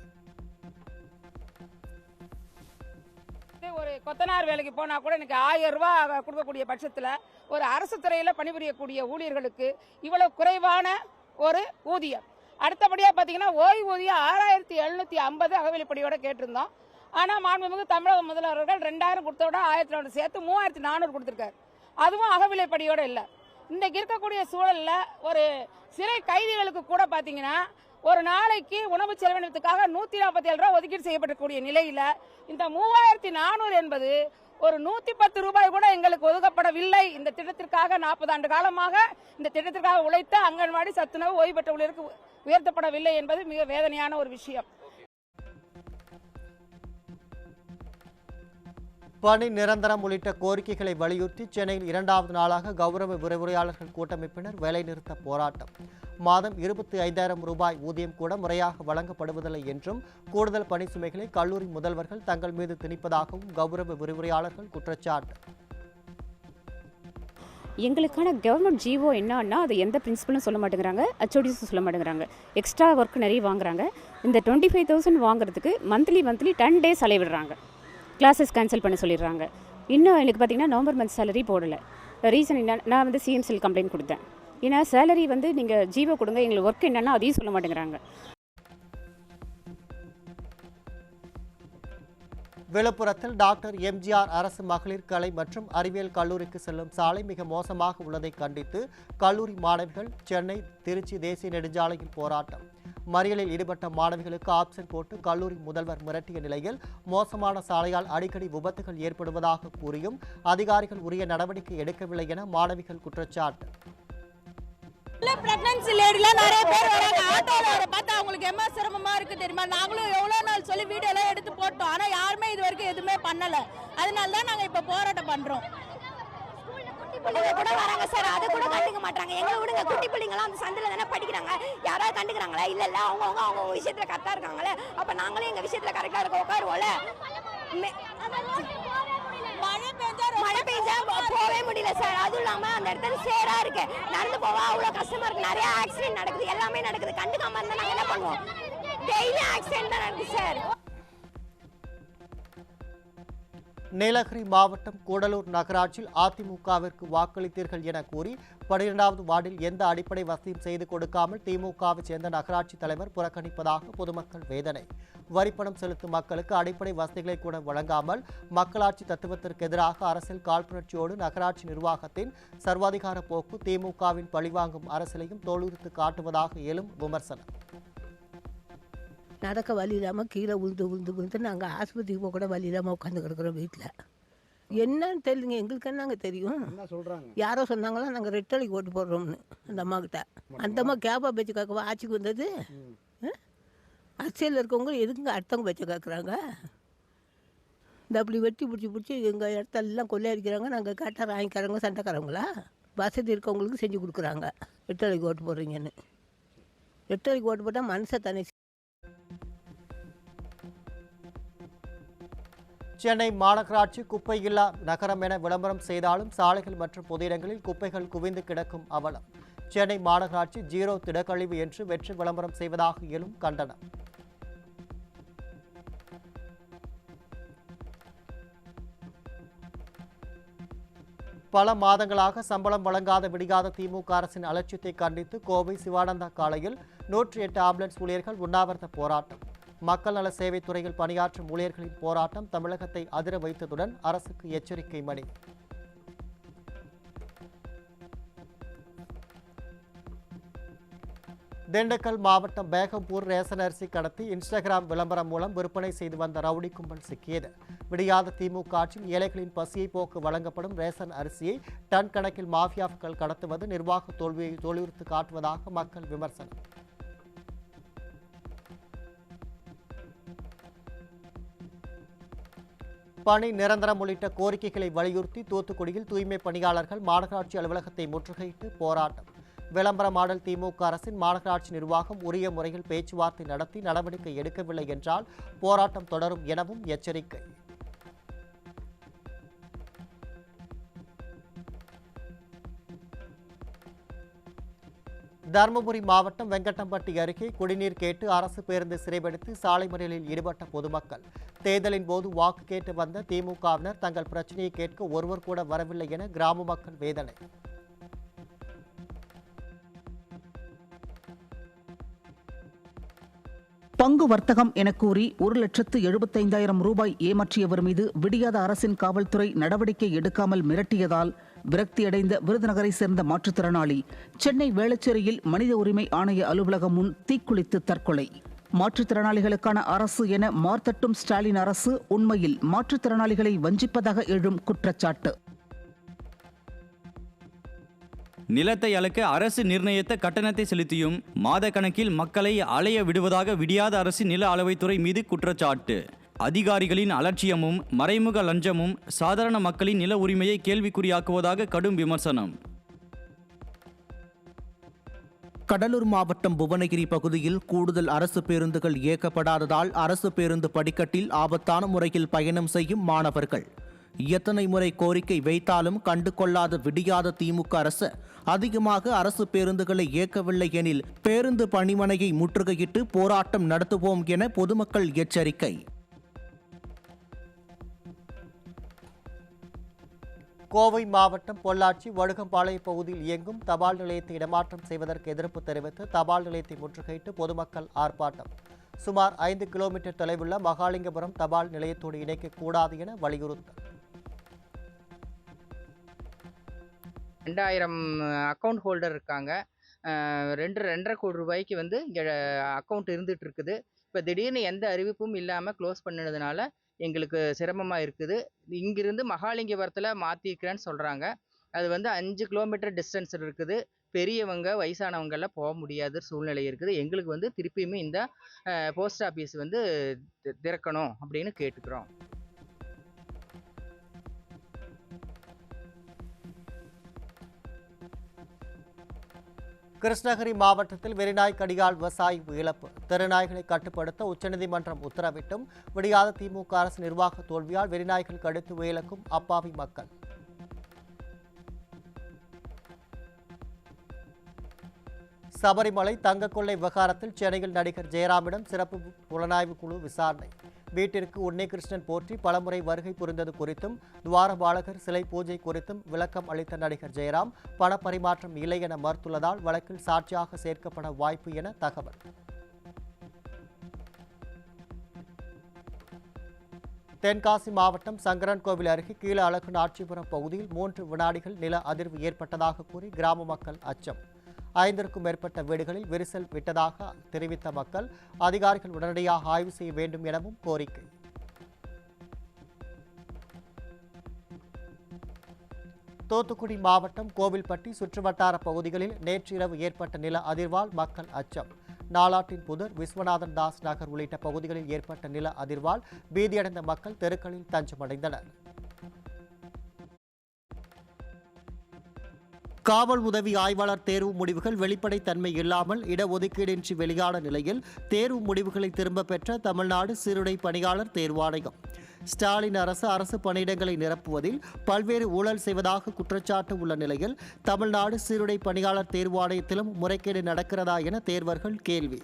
ஒரு கொத்தனார் வேலைக்கு போனா கூட எனக்கு 1000 ரூபாய் கொடுக்கக்கூடிய பட்சத்தில் ஒரு அரசு துறையில் பணிபுரியக்கூடிய ஊழியர்களுக்கு இவ்வளவு குறைவான ஒரு ஊதியம். அடுத்தபடியாக பார்த்தீங்கன்னா ஓய்வூதியம் 6750 அகவிலைப்படியோட கேட்டிருந்தோம். ஆனால் மாண்புமிகு தமிழக முதல்வர்கள் 2000 கொடுத்தோட 1000 சேர்த்து 3400 கொடுத்துருக்காரு. அதுவும் அகவிலைப்படியோட இல்லை. இன்றைக்கு இருக்கக்கூடிய சூழலில் ஒரு சிறை கைதிகளுக்கு கூட பார்த்தீங்கன்னா ஒரு நாளைக்கு உணவு செலவினத்துக்காக 147 ரூபா ஒதுக்கீடு செய்யப்படக்கூடிய நிலையில் இந்த 3400 என்பது ஒரு 110 ரூபாய் கூட எங்களுக்கு ஒதுக்கப்படவில்லை. இந்த திட்டத்திற்காக 40 ஆண்டு காலமாக இந்த திட்டத்திற்காக உழைத்த அங்கன்வாடி சத்துணவு ஓய்வு பெற்ற ஊழியருக்கு உயர்த்தப்படவில்லை என்பது மிக வேதனையான ஒரு விஷயம். பணி நிரந்தரம் உள்ளிட்ட கோரிக்கைகளை வலியுறுத்தி சென்னையில் 2வது நாளாக கௌரவ விரிவுரையாளர்கள் கூட்டமைப்பினர் வேலைநிறுத்த போராட்டம். மாதம் 25,000 ரூபாய் ஊதியம் கூட முறையாக வழங்கப்படுவதில்லை என்றும் கூடுதல் பணி சுமைகளை கல்லூரி முதல்வர்கள் தங்கள் மீது திணிப்பதாகவும் கௌரவ விரிவுரையாளர்கள் குற்றச்சாட்டு. எங்களுக்கான கவர்மெண்ட் ஜிஓ என்னன்னா அது எந்த பிரின்சிபலும் சொல்ல மாட்டேங்கிறாங்க, ஹெச்ஓடிஸும் சொல்ல மாட்டேங்கிறாங்க. எக்ஸ்ட்ரா ஒர்க் நிறைய வாங்குறாங்க. இந்த 25,000 வாங்குறதுக்கு மந்த்லி 10 டேஸ் அலைவிடுறாங்க. கிளாஸஸ் கேன்சல் பண்ண சொல்லிடுறாங்க. இன்னும் எனக்கு பார்த்தீங்கன்னா நவம்பர் மந்த் சேலரி போடலை. ரீசன் என்ன, நான் வந்து சிஎம்சியில் கம்ப்ளைண்ட் கொடுத்தேன். ஏன்னா சேலரி வந்து நீங்கள் ஜீவோ கொடுங்க, எங்களுக்கு ஒர்க் என்னன்னா அதையும் சொல்ல மாட்டேங்கிறாங்க. விழுப்புரத்தில் டாக்டர் எம்ஜிஆர் அரசு மகளிர் கலை மற்றும் அறிவியல் கல்லூரிக்கு செல்லும் சாலை மிக மோசமாக உள்ளதை கண்டித்து கல்லூரி மாணவிகள் சென்னை திருச்சி தேசிய நெடுஞ்சாலையில் போராட்டம். மறியலில் ஈடுபட்ட மாணவிகளுக்கு ஆப்ஷன் போட்டு கல்லூரி முதல்வர் மிரட்டிய நிலையில் மோசமான சாலையால் அடிக்கடி விபத்துகள் ஏற்படுவதாக கூறியும் அதிகாரிகள் உரிய நடவடிக்கை எடுக்கவில்லை என மாணவிகள் குற்றச்சாட்டு. பிரெக்னன்சி லேடிலாம் நிறைய பேர் வராங்க. ஆட்டோல பார்த்தா அவங்களுக்கு எம்மா சிரமமா இருக்கு தெரியுமா? நாங்களும் எவ்வளோ நாள் சொல்லி வீடியோ எல்லாம் எடுத்து போட்டோம். ஆனால் யாருமே இது வரைக்கும் எதுவுமே பண்ணல. அதனால தான் நாங்கள் இப்போ போராட்டம் பண்றோம். பிள்ளைங்க கூட வராங்க சார், அதை கூட கண்டுக்க மாட்டாங்க. எங்களை விடுங்க, குட்டி பிள்ளைங்களாம் அந்த சந்தில தானே படிக்கிறாங்க. யாராவது கண்டுக்கிறாங்களா? இல்ல இல்ல, அவங்க விஷயத்துல கரெக்டா இருக்காங்களே. அப்ப நாங்களே எங்க விஷயத்துல கரெக்டா இருக்க உட்காருவோம்ல. மழை பெஞ்சா போவே முடியல சார். அதுவும் இல்லாம அந்த இடத்துல சேரா இருக்கு, நடந்து போவா அவ்வளவு கஷ்டமா இருக்கு. நிறைய ஆக்சிடென்ட் நடக்குது, எல்லாமே நடக்குது. கண்டுக்காம இருந்தா நாங்க என்ன பண்ணுவோம்? டெய்லி ஆக்சிடென்ட் தான் நடக்குது சார். நீலகிரி மாவட்டம் கூடலூர் நகராட்சியில் அதிமுகவிற்கு வாக்களித்தீர்கள் என கூறி 12வது வார்டில் எந்த அடிப்படை வசதியும் செய்து கொடுக்காமல் திமுகவை சேர்ந்த நகராட்சி தலைவர் புறக்கணிப்பதாக பொதுமக்கள் வேதனை. வரிப்பணம் செலுத்தும் மக்களுக்கு அடிப்படை வசதிகளை கூட வழங்காமல் மக்களாட்சி தத்துவத்திற்கு எதிராக அரசியல் காழ்ப்புணர்ச்சியோடு நகராட்சி நிர்வாகத்தின் சர்வாதிகார போக்கு திமுகவின் பழிவாங்கும் அரசியலையும் தோலுரித்து காட்டுவதாக எழும் விமர்சனம். நடக்க வழி இல்லாமல் கீழே விழுந்து நாங்கள் ஆஸ்பத்திரிக்கு போக கூட வழி இல்லாமல் உட்காந்து கிடக்குறோம் வீட்டில். என்னன்னு தெரியலங்க, எங்களுக்கு என்னங்க தெரியும். யாரோ சொன்னாங்களா நாங்கள் ரெட்டலைக்கு ஓட்டு போடுறோம்னு அந்த அம்மா கிட்ட. அந்த அம்மா கேப்பா பேச்சு கேட்கவா ஆட்சிக்கு வந்தது? அரசியலில் இருக்கவங்க எதுக்குங்க அடுத்தவங்க பேச்சை கேட்குறாங்க? இந்த அப்படி வெட்டி பிடிச்சி எங்கள் இடத்தெல்லாம் கொள்ளையடிக்கிறாங்க. நாங்கள் கேட்டால் வாங்கிக்கிறவங்க சண்டைக்காரங்களா? வசதி இருக்கவங்களுக்கு செஞ்சு கொடுக்குறாங்க. ரெட்டலைக்கு ஓட்டு போடுறீங்கன்னு. ரெட்டலைக்கு ஓட்டு போட்டால் மனசை தனி. சென்னை மாநகராட்சி குப்பை இல்லா நகரம் என விளம்பரம் செய்தாலும் சாலைகள் மற்றும் பொது இடங்களில் குப்பைகள் குவிந்து கிடக்கும் அவலம். சென்னை மாநகராட்சி ஜீரோ திடக்கழிவு என்று வெற்றி விளம்பரம் செய்வதாக எழும் கண்டனம். பல மாதங்களாக சம்பளம் வழங்காத விடியாத திமுக அரசின் அலட்சியத்தை கண்டித்து கோவை சிவானந்தா காலையில் 108 ஆம்புலன்ஸ் ஊழியர்கள் உண்ணாவிரத போராட்டம். மக்கள் நல சேவை துறையில் பணியாற்றும் ஊழியர்களின் போராட்டம் தமிழகத்தை அதிர வைத்ததுடன் அரசுக்கு எச்சரிக்கை மணி. திண்டுக்கல் மாவட்டம் பேகம்பூர் ரேஷன் அரிசி கடத்தி இன்ஸ்டாகிராம் விளம்பரம் மூலம் விற்பனை செய்து வந்த ரவுடி கும்பல் சிக்கியது. விடியாத திமுக ஆட்சியில் ஏழைகளின் பசியை போக்கு வழங்கப்படும் ரேஷன் அரிசியை டன் கணக்கில் மாஃபியாக்கள் கடத்துவது நிர்வாக தோல்வியை தோலுரித்து காட்டுவதாக மக்கள் விமர்சனம். பணி நிரந்தரம் உள்ளிட்ட கோரிக்கைகளை வலியுறுத்தி தூத்துக்குடியில் தூய்மை பணியாளர்கள் மாநகராட்சி அலுவலகத்தை முற்றுகையிட்டு போராட்டம். விளம்பர மாடல் திமுக அரசின் மாநகராட்சி நிர்வாகம் உரிய முறையில் பேச்சுவார்த்தை நடத்தி நடவடிக்கை எடுக்கவில்லை என்றால் போராட்டம் தொடரும் எனவும் எச்சரிக்கை. தருமபுரி மாவட்டம் வெங்கட்டம்பட்டி அருகே குடிநீர் கேட்டு அரசு பேருந்து சிறைபிடித்து சாலை மறியலில் ஈடுபட்ட பொதுமக்கள். தேர்தலின் போது வாக்கு கேட்டு வந்த திமுகவினர் தங்கள் பிரச்சனையை கேட்க ஒருவர் கூட வரவில்லை என கிராம மக்கள் வேதனை. பங்கு வர்த்தகம் என கூறி 1,75,000 ரூபாய் ஏமாற்றியவர் மீது விடியாத அரசின் காவல்துறை நடவடிக்கை எடுக்காமல் மிரட்டியதால் விரக்தியடைந்த விருதுநகரை சேர்ந்த மாற்றுத்திறனாளி சென்னை வேளச்சேரியில் மனித உரிமை ஆணைய அலுவலகம் முன் தீக்குளித்து தற்கொலை. மாற்றுத்திறனாளிகளுக்கான அரசு என மார்த்தட்டும் ஸ்டாலின் அரசு உண்மையில் மாற்றுத்திறனாளிகளை வஞ்சிப்பதாக எழும் குற்றச்சாட்டு. நிலத்தை அளக்க அரசு நிர்ணயித்த கட்டணத்தை செலுத்தியும் மாத கணக்கில் மக்களை அலைய விடுவதாக விடியாத அரசு நில அளவைத்துறை மீது குற்றச்சாட்டு. அதிகாரிகளின் அலட்சியமும் மறைமுக லஞ்சமும் சாதாரண மக்களின் நில உரிமையை கேள்விக்குறியாக்குவதாக கடும் விமர்சனம். கடலூர் மாவட்டம் புவனகிரி பகுதியில் கூடுதல் அரசு பேருந்துகள் இயக்கப்படாததால் அரசு பேருந்து படிக்கட்டில் ஆபத்தான முறையில் பயணம் செய்யும் மாணவர்கள். எத்தனை முறை கோரிக்கை வைத்தாலும் கண்டு கொள்ளாத விடியாத திமுக அரசு அதிகமாக அரசு பேருந்துகளை இயக்கவில்லை எனில் பேருந்து பணிமனையை முற்றுகையிட்டு போராட்டம் நடத்துவோம் என பொதுமக்கள் எச்சரிக்கை. கோவை மாவட்டம் பொள்ளாச்சி வடுகம்பாளையம் பகுதியில் இயங்கும் தபால் நிலையத்தை இடமாற்றம் செய்வதற்கு எதிர்ப்பு தெரிவித்து தபால் நிலையத்தை முற்றுகையிட்டு பொதுமக்கள் ஆர்ப்பாட்டம். சுமார் 5 கிலோமீட்டர் தொலைவுள்ள மகாலிங்கபுரம் தபால் நிலையத்தோடு இணைக்கக்கூடாது என வலியுறுத்தல். 2000 அக்கௌண்ட் ஹோல்டர் இருக்காங்க. 2.5 கோடி ரூபாய்க்கு இங்கே அக்கௌண்ட் இருந்துட்டு இருக்குது. இப்போ திடீர்னு எந்த அறிவிப்பும் இல்லாமல் க்ளோஸ் பண்ணதுனால எங்களுக்கு சிரமமாக இருக்குது. இங்கிருந்து மகாலிங்கபுரத்தில் மாற்றிருக்கிறேன்னு சொல்கிறாங்க. அது 5 கிலோமீட்டர் டிஸ்டன்ஸ் இருக்குது. பெரியவங்க வயசானவங்கெல்லாம் போக முடியாத சூழ்நிலை இருக்குது. எங்களுக்கு திருப்பியுமே இந்த போஸ்ட் ஆஃபீஸ் திறக்கணும் அப்படின்னு கேட்டுக்கிறோம். கிருஷ்ணகிரி மாவட்டத்தில் வெறிநாய் கடியால் விவசாயி இழப்பு. தெருநாய்களை கட்டுப்படுத்த உச்சநீதிமன்றம் உத்தரவிட்டும் விடியாத திமுக அரசு நிர்வாக தோல்வியால் வெறிநாய்கள் கடித்து உயிரிழக்கும் அப்பாவி மக்கள். சபரிமலை தங்க கொள்ளை விவகாரத்தில் சென்னையில் நடிகர் ஜெயராமிடம் சிறப்பு புலனாய்வு குழு விசாரணை. வீட்டிற்கு உன்னிகிருஷ்ணன் போற்றி பலமுறை வருகை புரிந்தது குறித்தும் துவாரபாலகர் சிலை பூஜை குறித்தும் விளக்கம் அளித்த நடிகர் ஜெயராம் பணப்பரிமாற்றம் இல்லை என மறுத்துள்ளதால் வழக்கில் சாட்சியாக சேர்க்கப்பட வாய்ப்பு என தகவல். தென்காசி மாவட்டம் சங்கரன்கோவில் அருகே கீழ அழகு நாச்சிபுரம் பகுதியில் 3 வினாடிகள் நில அதிர்வு ஏற்பட்டதாக கூறி கிராம மக்கள் அச்சம். 5க்கும் மேற்பட்ட வீடுகளில் விரிசல் விட்டதாக தெரிவித்த மக்கள் அதிகாரிகள் உடனடியாக ஆய்வு செய்ய வேண்டும் எனவும் கோரிக்கை. தூத்துக்குடி மாவட்டம் கோவில்பட்டி சுற்றுவட்டார பகுதிகளில் நேற்றிரவு ஏற்பட்ட நில அதிர்வால் மக்கள் அச்சம். நாலாட்டின் புதர், விஸ்வநாதன் தாஸ் நகர் உள்ளிட்ட பகுதிகளில் ஏற்பட்ட நில அதிர்வால் பீதியடைந்த மக்கள் தெருக்களில் தஞ்சமடைந்தனர். காவல் உதவி ஆய்வாளர் தேர்வு முடிவுகள் வெளிப்படைத்தன்மை இல்லாமல் இடஒதுக்கீடின்றி வெளியான நிலையில் தேர்வு முடிவுகளை திரும்பப் பெற்ற தமிழ்நாடு சீருடை பணியாளர் தேர்வாணையம். ஸ்டாலின் அரசு பணியிடங்களை நிரப்புவதில் பல்வேறு ஊழல் செய்வதாக குற்றச்சாட்டு உள்ள நிலையில் தமிழ்நாடு சீருடை பணியாளர் தேர்வாணையத்திலும் முறைகேடு நடக்கிறதா என தேர்வர்கள் கேள்வி.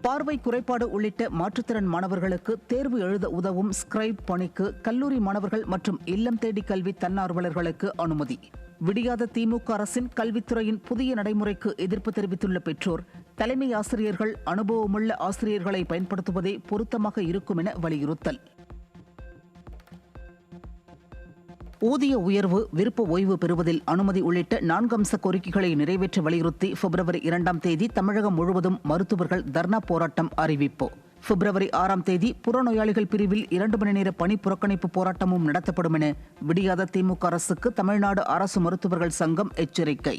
பார்வை குறைபாடு உள்ளிட்ட மாற்றுத்திறன் மாணவர்களுக்கு தேர்வு எழுத உதவும் ஸ்கிரைப் பணிக்கு கல்லூரி மாணவர்கள் மற்றும் இல்லம் தேடி கல்வி தன்னார்வலர்களுக்கு அனுமதி. விடியாத திமுக அரசின் கல்வித்துறையின் புதிய நடைமுறைக்கு எதிர்ப்பு தெரிவித்துள்ள பெற்றோர், தலைமை ஆசிரியர்கள் அனுபவமுள்ள ஆசிரியர்களை பயன்படுத்துவதே பொருத்தமாக இருக்கும் என வலியுறுத்தல். ஊதிய உயர்வு, விருப்ப ஓய்வு பெறுவதில் அனுமதி உள்ளிட்ட 4 அம்ச கோரிக்கைகளை நிறைவேற்ற வலியுறுத்தி பிப்ரவரி 2ஆம் தேதி தமிழகம் முழுவதும் மருத்துவர்கள் தர்ணா போராட்டம் அறிவிப்பு. பிப்ரவரி 6ஆம் தேதி புறநோயாளிகள் பிரிவில் 2 மணி நேர பணி புறக்கணிப்பு போராட்டமும் நடத்தப்படும் என விடியாத திமுக அரசுக்கு தமிழ்நாடு அரசு மருத்துவர்கள் சங்கம் எச்சரிக்கை.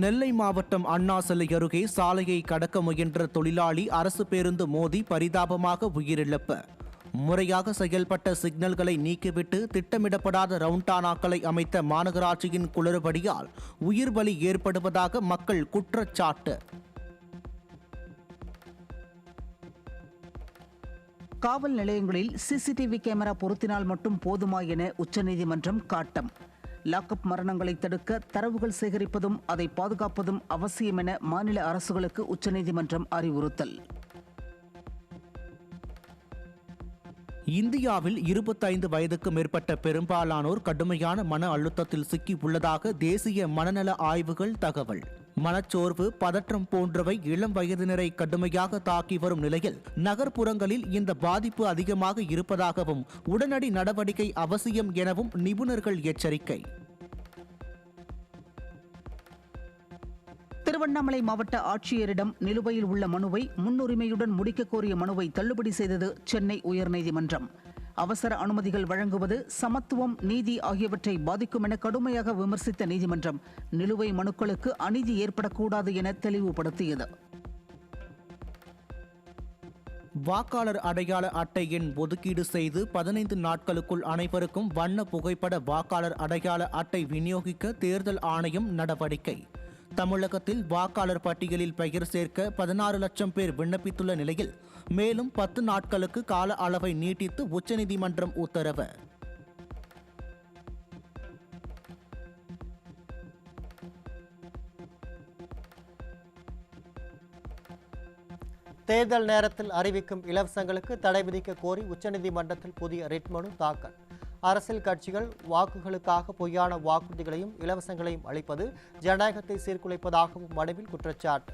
நெல்லை மாவட்டம் அண்ணா சிலை அருகே சாலையை கடக்க முயன்ற தொழிலாளி அரசு பேருந்து மோதி பரிதாபமாக உயிரிழப்பு. முறையாக செயல்பட்ட சிக்னல்களை நீக்கிவிட்டு திட்டமிடப்படாத ரவுண்டானாக்களை அமைத்த மாநகராட்சியின் குளறுபடியால் உயிர் பலி ஏற்படுவதாக மக்கள் குற்றச்சாட்டு. காவல் நிலையங்களில் சிசிடிவி கேமரா பொருத்தினால் மட்டும் போதுமா என உச்சநீதிமன்றம் காட்டம். லாக்அப் மரணங்களை தடுக்க தரவுகள் சேகரிப்பதும் அதை பாதுகாப்பதும் அவசியம் என மாநில அரசுகளுக்கு உச்சநீதிமன்றம் அறிவுறுத்தல். இந்தியாவில் 25 வயதுக்கு மேற்பட்ட பெரும்பாலானோர் கடுமையான மன அழுத்தத்தில் சிக்கி உள்ளதாக தேசிய மனநல ஆய்வுகள் தகவல். மனச்சோர்வு, பதற்றம் போன்றவை இளம் வயதினரை கடுமையாக தாக்கி வரும் நிலையில் நகர்ப்புறங்களில் இந்த பாதிப்பு அதிகமாக இருப்பதாகவும் உடனடி நடவடிக்கை அவசியம் எனவும் நிபுணர்கள் எச்சரிக்கை. திருவண்ணாமலை மாவட்ட ஆட்சியரிடம் நிலுவையில் உள்ள மனுவை முன்னுரிமையுடன் முடிக்க கோரிய மனுவை தள்ளுபடி செய்தது சென்னை உயர்நீதிமன்றம். அவசர அனுமதிகள் வழங்குவது சமத்துவம், நீதி ஆகியவற்றை பாதிக்கும் என கடுமையாக விமர்சித்த நீதிமன்றம் நிலுவை மனுக்களுக்கு அநீதி ஏற்படக்கூடாது என தெளிவுபடுத்தியது. வாக்காளர் அடையாள அட்டை எண் ஒதுக்கீடு செய்து 15 நாட்களுக்குள் அனைவருக்கும் வண்ண புகைப்பட வாக்காளர் அடையாள அட்டை விநியோகிக்க தேர்தல் ஆணையம் நடவடிக்கை. தமிழகத்தில் வாக்காளர் பட்டியலில் பெயர் சேர்க்க 16 லட்சம் பேர் விண்ணப்பித்துள்ள நிலையில் மேலும் 10 நாட்களுக்கு கால அளவை நீட்டித்து உச்சநீதிமன்றம் உத்தரவு. தேர்தல் நேரத்தில் அறிவிக்கும் இலவசங்களுக்கு தடை விதிக்க கோரி உச்சநீதிமன்றத்தில் புதிய ரிட் மனு தாக்கல். அரசியல் கட்சிகள் வாக்குகளுக்காக பொய்யான வாக்குறுதிகளையும் இலவசங்களையும் அளிப்பது ஜனநாயகத்தை சீர்குலைப்பதாகவும் மனுவில் குற்றச்சாட்டு.